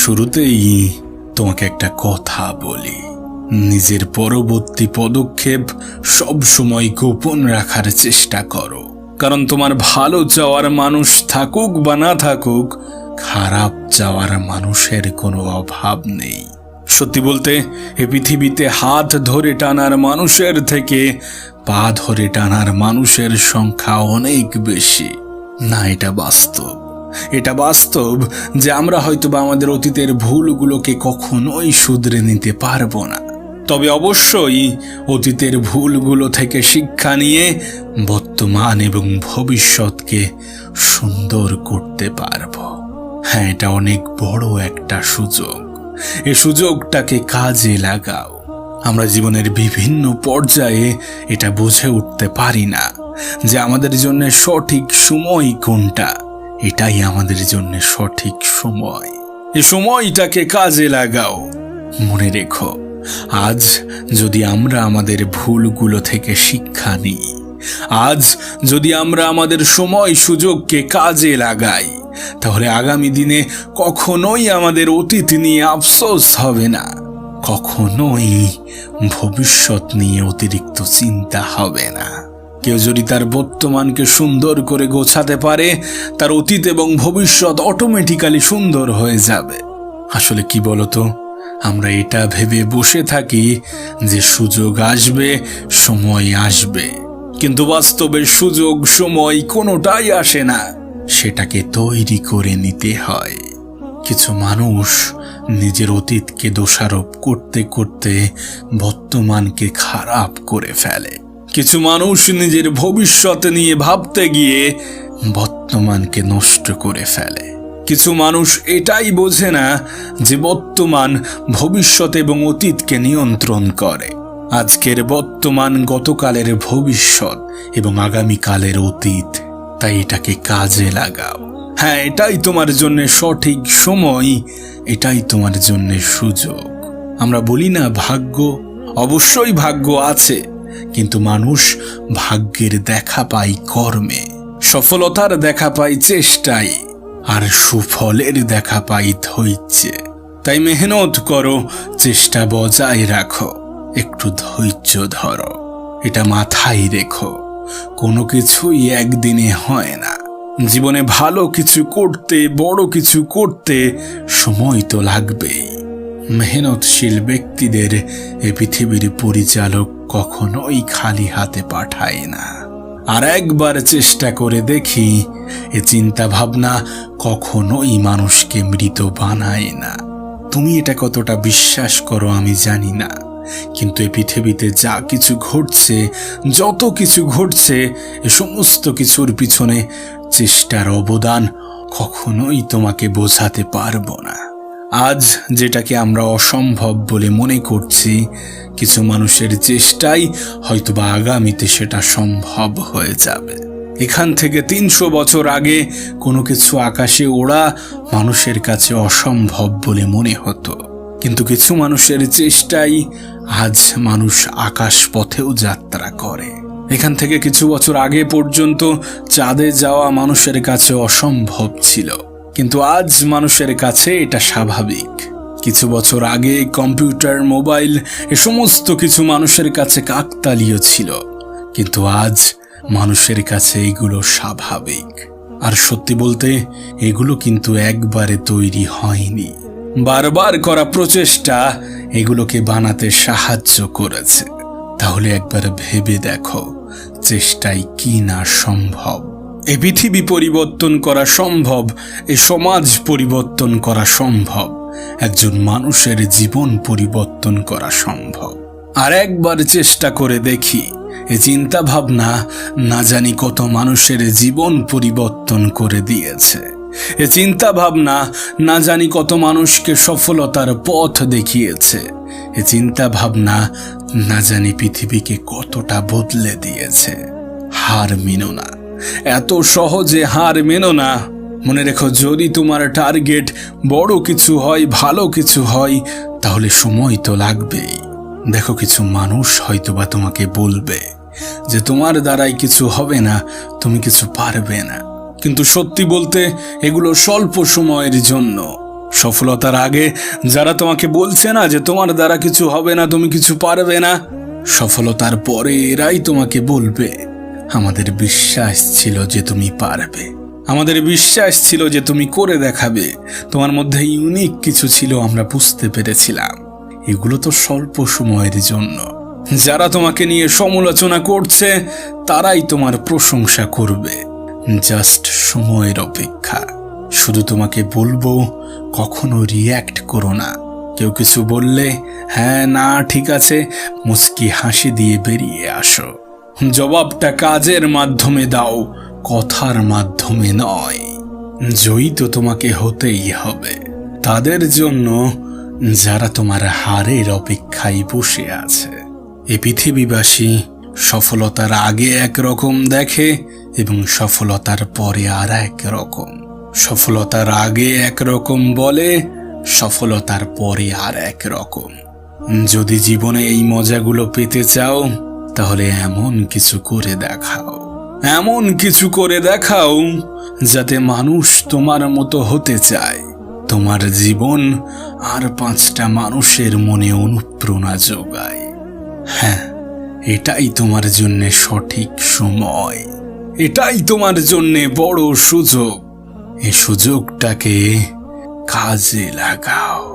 শুরুতেই তোমাকে একটা কথা বলি, নিজের পরবর্তী পদক্ষেপ সব সময় গোপন রাখার চেষ্টা করো। কারণ তোমার ভালো চাওয়ার মানুষ থাকুক বা না থাকুক, খারাপ চাওয়ার মানুষের কোনো অভাব নেই। সত্যি বলতে এ পৃথিবীতে হাত ধরে টানার মানুষের থেকে পা ধরে টানার মানুষের সংখ্যা অনেক বেশি। না, এটা বাস্তব। এটা বাস্তব যে আমরা হয়তোবা আমাদের অতীতের ভুলগুলোকে কখনোই শুধরে নিতে পারবো না, তবে অবশ্যই অতীতের ভুলগুলো থেকে শিক্ষা নিয়ে বর্তমান এবং ভবিষ্যৎকে সুন্দর করতে পারবো। হ্যাঁ, এটা অনেক বড় একটা সুযোগ। এই সুযোগটাকে কাজে লাগাও। আমরা জীবনের বিভিন্ন পর্যায়ে এটা বুঝে উঠতে পারি না যে আমাদের জন্য সঠিক সময় কোনটা। এটাই আমাদের জন্য সঠিক সময়। এই সময়টাকে কাজে লাগাও। মনে রেখো, আজ যদি আমরা আমাদের ভুলগুলো থেকে শিক্ষা নিই, আজ যদি আমরা আমাদের সময় সুযোগকে কাজে লাগাই, তাহলে আগামী দিনে কখনোই আমাদের অতীত নিয়ে আফসোস হবে না, কখনোই ভবিষ্যৎ নিয়ে অতিরিক্ত চিন্তা হবে না। কেউ যদি তার বর্তমানকে সুন্দর করে গোছাতে পারে, তার অতীত এবং ভবিষ্যৎ অটোমেটিক্যালি সুন্দর হয়ে যাবে। আসলে কি বলতো, আমরা এটা ভেবে বসে থাকি যে সুযোগ আসবে, সময় আসবে, কিন্তু বাস্তবে সুযোগ সময় কোনোটাই আসে না। সেটাকে তৈরি করে নিতে হয়। কিছু মানুষ নিজের অতীতকে দোষারোপ করতে করতে বর্তমানকে খারাপ করে ফেলে। কিছু মানুষ নিজের ভবিষ্যৎ নিয়ে ভাবতে গিয়ে বর্তমানকে নষ্ট করে ফেলে। কিছু মানুষ এটাই বোঝে না যে বর্তমান ভবিষ্যৎ এবং অতীতকে নিয়ন্ত্রণ করে। আজকের বর্তমান গতকালের ভবিষ্যৎ এবং আগামীকালের অতীত। তাই এটাকে কাজে লাগাও। হ্যাঁ, এটাই তোমার জন্য সঠিক সময়, এটাই তোমার জন্য সুযোগ। আমরা বলি না ভাগ্য, অবশ্যই ভাগ্য আছে, কিন্তু মানুষ ভাগ্যের দেখা পায় কর্মে, সফলতার দেখা পায় চেষ্টায়, আর সুফলের দেখা পাই ধৈর্যে। তাই মেহনত করো, চেষ্টা বজায় রাখো, একটু ধৈর্য ধরো। এটা মাথায় রেখো, কোনো কিছুই একদিনে হয় না। জীবনে ভালো কিছু করতে, বড় কিছু করতে সময় তো লাগবেই। মেহনতশীল ব্যক্তিদের এ পৃথিবীর পরিচালক কখনোই খালি হাতে পাঠায় না। আর একবার চেষ্টা করে দেখি, এ চিন্তা ভাবনা কখনোই মানুষকে মৃত বানায় না। তুমি এটা কতটা বিশ্বাস করো আমি জানি না, কিন্তু এই পৃথিবীতে যা কিছু ঘটছে, যত কিছু ঘটছে, এ সমস্ত কিছুর পিছনে চেষ্টার অবদান কখনোই তোমাকে বোঝাতে পারবো না। আজ যেটাকে আমরা অসম্ভব বলে মনে করছি, কিছু মানুষের চেষ্টাই হয়তোবা আগামীতে সেটা সম্ভব হয়ে যাবে। এখান থেকে 300 বছর আগে কোনো কিছু আকাশে ওড়া মানুষের কাছে অসম্ভব বলে মনে হতো, কিন্তু কিছু মানুষের চেষ্টাই আজ মানুষ আকাশ পথেও যাত্রা করে। এখান থেকে কিছু বছর আগে পর্যন্ত চাঁদে যাওয়া মানুষের কাছে অসম্ভব ছিল, কিন্তু আজ মানুষের কাছে এটা স্বাভাবিক। কিছু বছর আগে কম্পিউটার, মোবাইল, এ সমস্ত কিছু মানুষের কাছে কাকতালীয় ছিল, কিন্তু আজ মানুষের কাছে এগুলো স্বাভাবিক। আর সত্যি বলতে এগুলো কিন্তু একবারে তৈরি হয়নি, বারবার করা প্রচেষ্টা এগুলোকে বানাতে সাহায্য করেছে। তাহলে একবার ভেবে দেখো, চেষ্টায় কি না সম্ভব। এ পৃথিবী পরিবর্তন করা সম্ভব, এ সমাজ পরিবর্তন করা সম্ভব, একজন মানুষের জীবন পরিবর্তন করা সম্ভব। আর একবার চেষ্টা করে দেখি, এ চিন্তা ভাবনা না জানি কত মানুষের জীবন পরিবর্তন করে দিয়েছে। এ চিন্তা ভাবনা না জানি কত মানুষকে সফলতার পথ দেখিয়েছে। এ চিন্তা ভাবনা না জানি পৃথিবীকে কতটা বদলে দিয়েছে। হার মেনো না, এত সহজে হার মেনো না। মনে রেখো, যদি তোমার টার্গেট বড় কিছু হয়, ভালো কিছু হয়, তাহলে সময় তো লাগবেই। দেখো, কিছু মানুষ হয়তোবা তোমাকে বলবে যে তোমার দ্বারাই কিছু হবে না, তুমি কিছু পারবে না, কিন্তু সত্যি বলতে এগুলো স্বল্প সময়ের জন্য। সফলতার আগে যারা তোমাকে বলছে না যে তোমার দ্বারা কিছু হবে না, তুমি কিছু পারবে না, সফলতার পরে এরাই তোমাকে বলবে আমাদের বিশ্বাস ছিল যে তুমি পারবে, আমাদের বিশ্বাস ছিল যে তুমি করে দেখাবে, তোমার মধ্যে ইউনিক কিছু ছিল, আমরা বুঝতে পেরেছিলাম। এগুলো তো স্বল্প সময়ের জন্য। যারা তোমাকে নিয়ে সমালোচনা করছে তারাই তোমার প্রশংসা করবে। জাস্ট সময়ের অপেক্ষা। শুধু তোমাকে বলবো, কখনো রিয়্যাক্ট করো না। কেউ কিছু বললে হ্যাঁ না ঠিক আছে মুচকি হাসি দিয়ে বেরিয়ে আসো। জবাবটা কাজের মাধ্যমে দাও, কথার মাধ্যমে নয়। জয়ী তো তোমাকে হতেই হবে, তাদের জন্য যারা তোমার হারের অপেক্ষায় বসে আছে। এ পৃথিবীবাসী সফলতার আগে একরকম দেখে এবং সফলতার পরে আর এক রকম। সফলতার আগে একরকম বলে, সফলতার পরে আর এক রকম। যদি জীবনে এই মজাগুলো পেতে চাও তাহলে এমন কিছু করে দেখাও, এমন কিছু করে দেখাও যাতে মানুষ তোমার মতো হতে চায়। তোমার জীবন আর 5টা মানুষের মনে অনুপ্রেরণা যোগায়। হ্যাঁ, এটাই তোমার জন্য সঠিক সময়, এটাই তোমার জন্য বড় সুযোগ। এই সুযোগটাকে কাজে লাগাও।